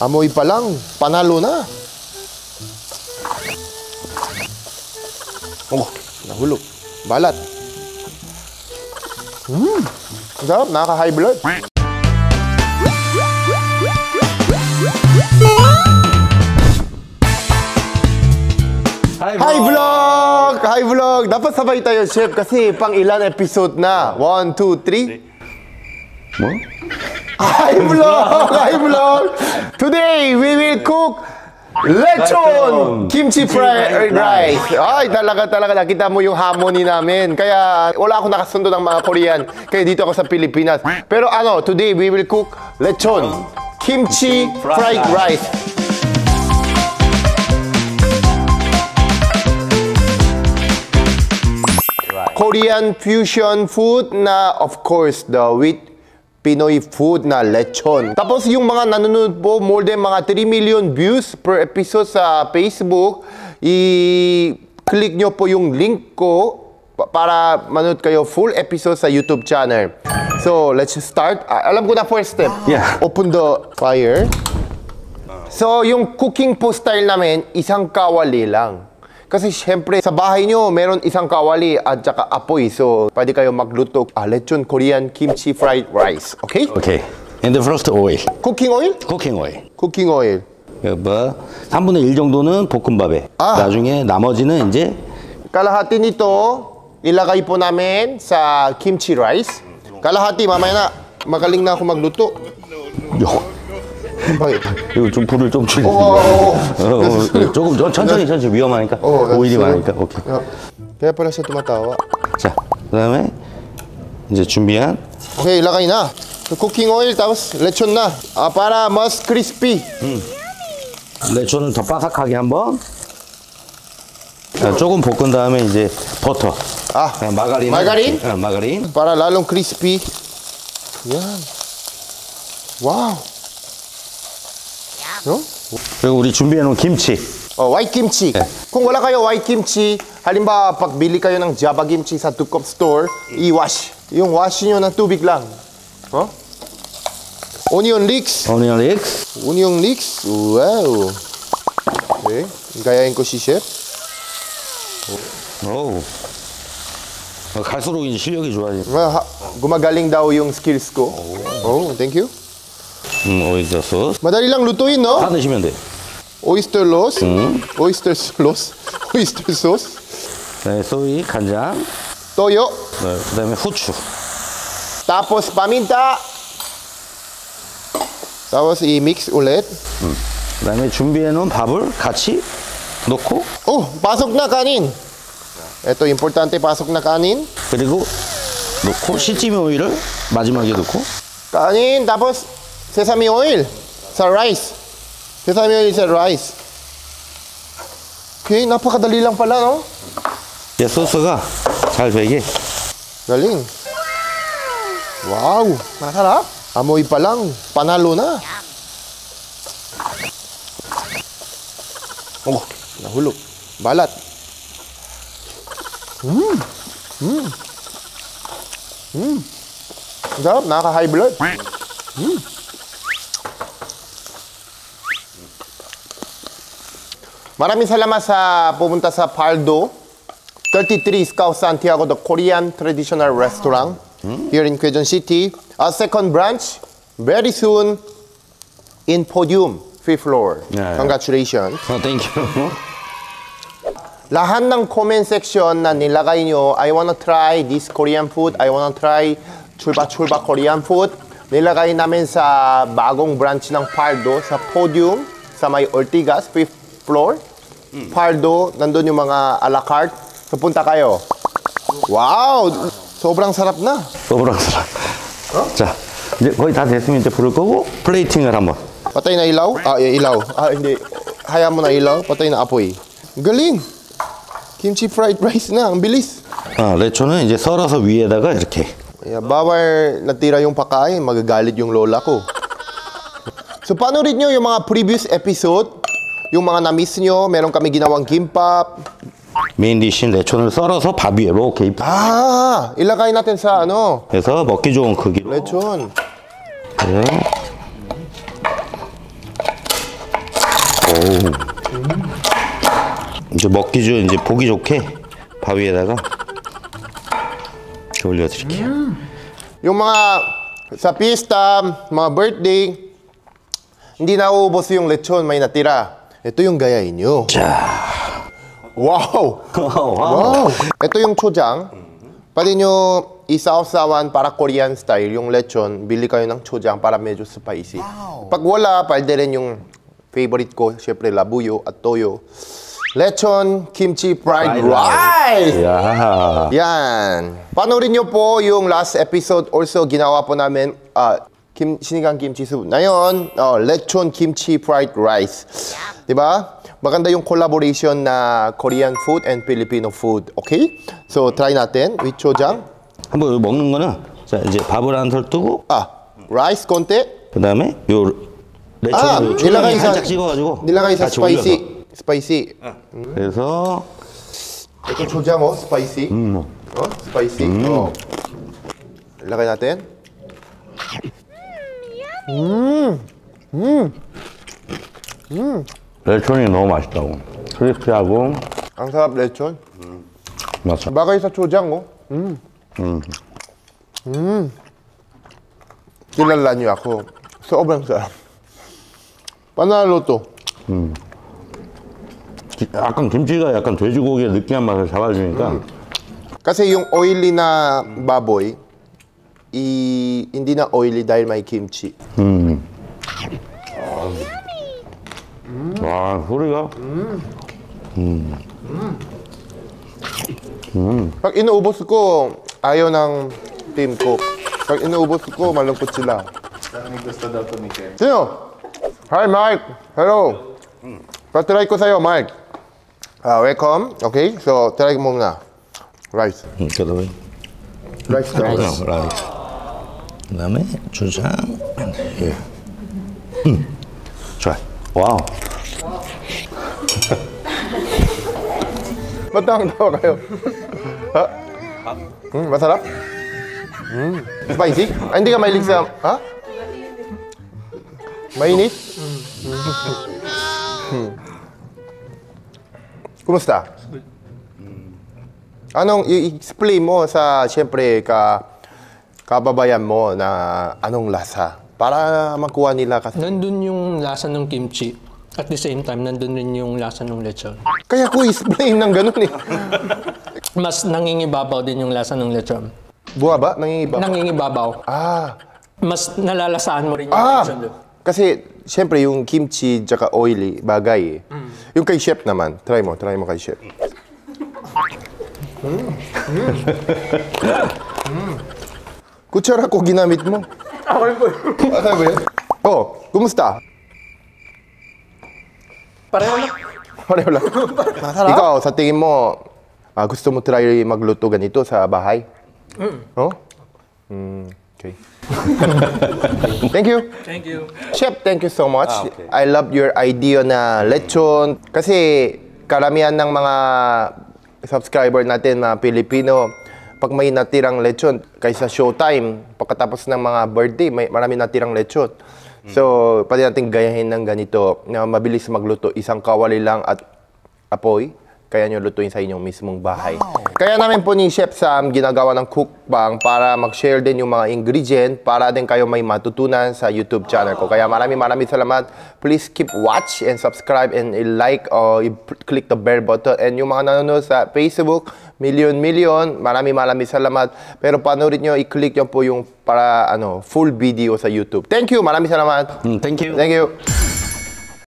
Amoy pa lang, panalo na. Oh, nahulog. Balat. Sarap, nakaka-high blood. Hi vlog! Hi vlog! Dapat sabay tayo, chef, kasi pang ilan episode na? 1, 2, 3? Mo? Hi vlog! Hi vlog! Today, we will cook lechon kimchi fried rice. Ay, talaga nakita mo yung harmony namin. Kaya wala akong nakasundo ng mga Korean. Kaya dito ako sa Pilipinas. Pero today we will cook lechon kimchi fried rice. Korean fusion food na, of course, with Pinoy food na lechon. Tapos yung mga nanonood po, more than mga 3 million views per episode sa Facebook, i-click nyo po yung link ko para manood kayo full episode sa YouTube channel. So, let's start. Alam ko na first step. Yeah. Open the fire. So, yung cooking po style namin, isang kawali lang. Kasi syempre, sa bahay nyo, meron isang kawali at saka apoy. So, pwede kayo magluto lechon Korean kimchi fried rice. Okay? Okay. And the first oil. Cooking oil? Cooking oil. Cooking oil. 뭐 3분의 1 정도는 볶음밥에. 나중에 나머지는 이제 kalahati nito, ilagay po namin sa kimchi rice. Kalahati, mamaya na. Magaling na ako magluto. 이거 좀 불을 좀 줄이고 조금 천천히 위험하니까 오일이 많으니까 오케이. Kaya pala siya tumatawa. 자, 그다음에 이제 준비한 Okay, ilagay na. So, cooking oil, tapos lechon na. Para mas crispy. 레촌을 더 바삭하게 한번 조금 볶은 다음에 이제 버터 마가린 마가린 para lalong crispy. Yan. Wow. No? 그리고 우리 준비해놓은 김치. White kimchi. 네. Kung wala kayo white kimchi, halimbawa pagbili kayo ng Java kimchi sa 2-cup store, i-wash. Yung wash nyo ng tubig lang. Onion leeks. Onion leeks. Onion leeks. Wow. Okay. Gayahin ko si chef. 오. 갈수록 이제 실력이 좋아지. Gumagaling daw yung skills ko. Oh, thank you. 오이스터 소스. Madali lang lutuin, no? 다 넣으시면 돼. Oyster sauce. Oyster sauce. Oyster sauce. 네, 소이, 간장. Toyo. 네, 그다음에 후추. Tapos paminta. Tapos i-mix ulit. 그다음에 준비해놓은 밥을 같이 넣고. Pasok na kanin. Ito, importante, pasok na kanin. 그리고 넣고 시치미 오일을 마지막에 넣고. Kanin, tapos sesame oil sa rice. Sesame oil sa rice. Okay, napakadali lang pala, no? 이제 소스가 잘 배게. Galing. Wow, masarap. Amoy pa lang, panalo na. Oh, nahulog. Balat. Sarap, nakaka-high blood. Maraming salamat sa pumunta sa Paldo 33 Scout Santiago, the Korean traditional restaurant here in Quezon City. Our second branch, very soon in Podium, 5th floor. Yeah. Congratulations. Thank you. Lahat ng comment section na nilagay nyo, I wanna try this Korean food, I wanna try chulba Korean food, nilagay namin sa bagong branch ng Paldo, sa Podium, sa may Ortigas, 5th floor. Paldo, nandun yung mga a la carte. So, punta kayo. Wow! Sobrang sarap na. 소브랑 사람. 자, 이제 거의 다 됐으면 이제 불을 끄고 플레이팅을 한번. Patay na ilaw? Ilaw. Hindi. Hayaan mo na ilaw. Patay na apoy. Galing! Kimchi fried rice na. Ang bilis. 레초는 이제 썰어서 위에다가 이렇게. Bawal natira yung pakain. Magagalit yung lola ko. So, panoorin nyo yung mga previous episode. Yung mga na-miss nyo. Meron kami ginawang kimbap. 메인 디쉬 레촌을 썰어서 밥 위에 이렇게 ilagay natin sa ano. 그래서 먹기 좋은 크기로. Lechon. 네. 이제 이제 보기 좋게 밥 위에다가 이렇게 올려드릴게요. Yung mga sa pista, mga birthday, hindi nauubos yung lechon, may natira. Ito yung gayahin nyo. Wow! Wow! Ito yung chojang. Pwede nyo isawsawan para Korean style yung lechon. Bili kayo ng chojang para medyo spicy. Pag wala, pwede rin yung favorite ko, syempre labuyo at toyo. Lechon kimchi fried rice! 야. Yan. Panoorin nyo po yung last episode. Also, ginawa po namin sinigang kimchi soup. Na yun, lechon kimchi fried rice. Diba? Maganda yung collaboration na Korean food and Filipino food. Okay? So, try natin with chojang. 한번 먹는 거는 자, 이제 밥을 한 털 뜨고 Rice konti. 그다음에 요 레초를 초장에 살짝 찍어가지고 nilagay sa 같이 올려서. spicy. Spicy. 그래서 Ito chojang spicy. Spicy. Ilagay natin. 레촌이 너무 맛있다고. 크리스피하고 Ang sarap lechon. 맞아. Bagay sa chojang, oh. Kilala niyo ako. Sobrang sarap. Panalo to. 약간 김치가 약간 돼지고기의 느끼한 맛을 잡아주니까 Kasi yung oily na baboy, hindi na oily dahil may kimchi. 와 소리가 Pag inuubos ko, ayaw ng team ko. Pag inuubos ko, malungkot sila. Sino? Hi, Mike. Hello. Patry ko sa'yo, Mike. Welcome. Okay, so try mo muna. Rice. 그다음에 Rice. 라이스. 그다음에 주장. 예. 좋아. 와우. Ba't tawa kayo? Ha? Masarap? Spicy? Hindi ka mahilig sa... Ha? Mainit? Kumusta? Anong i-explain mo sa, siyempre, kababayan mo na anong lasa? Para makuha nila kasi. Nandun yung lasa ng kimchi. At the same time, nandun rin yung lasa ng lechon. Kaya ko explain ng ganun eh. Mas nangingibabaw din yung lasa ng lechon. Buha ba? Nangingiba? Nangingibabaw. Mas nalalasaan mo rin yung lechon doon. Kasi, siyempre, yung kimchi tsaka oily, bagay eh. Yung kay chef naman, try mo kay chef. Kutsara ko ginamit mo. Ako rin po. Sabi ba yun? Kumusta? Pareho lang. Pareho lang. Ikaw, sa tingin mo, gusto mo try magluto ganito sa bahay? Oh? Okay. Thank you. Thank you. Chef, thank you so much. Okay. I love your idea na lechon. Kasi karamihan ng mga subscriber natin na Pilipino, pag may natirang lechon, kaysa showtime, pagkatapos ng mga birthday, marami natirang lechon. So, pwede natin gayahin ng ganito na mabilis magluto. Isang kawali lang at apoy. Kaya nyo lutuin sa inyong mismong bahay. Kaya namin po ni Chef Sam ginagawa ng cookbang para mag-share din yung mga ingredient para din kayo may matutunan sa YouTube channel ko. Kaya maraming salamat. Please keep watch and subscribe and like or click the bell button. And yung mga nanonood sa Facebook, million, maraming salamat. Pero panoorin nyo, i-click nyo po yung para full video sa YouTube. Thank you, maraming salamat. Thank you. Thank you.